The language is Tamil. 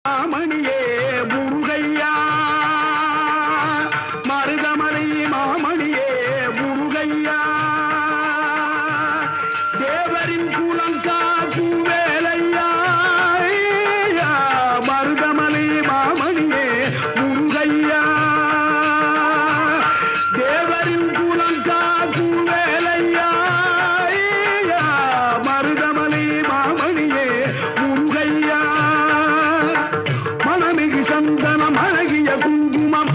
மாமணியே முருகையா மருதமலை மாமணியே முருகையா தேவரின் குலம் காக்கும் வேலையா மருதமலை மாமணியே முருகையா தேவரின் குலம் காக்கும் வேலையா மருதமலை மாமணியே முருகையா மனமிகு சந்தனம் அழகிய குங்குமம்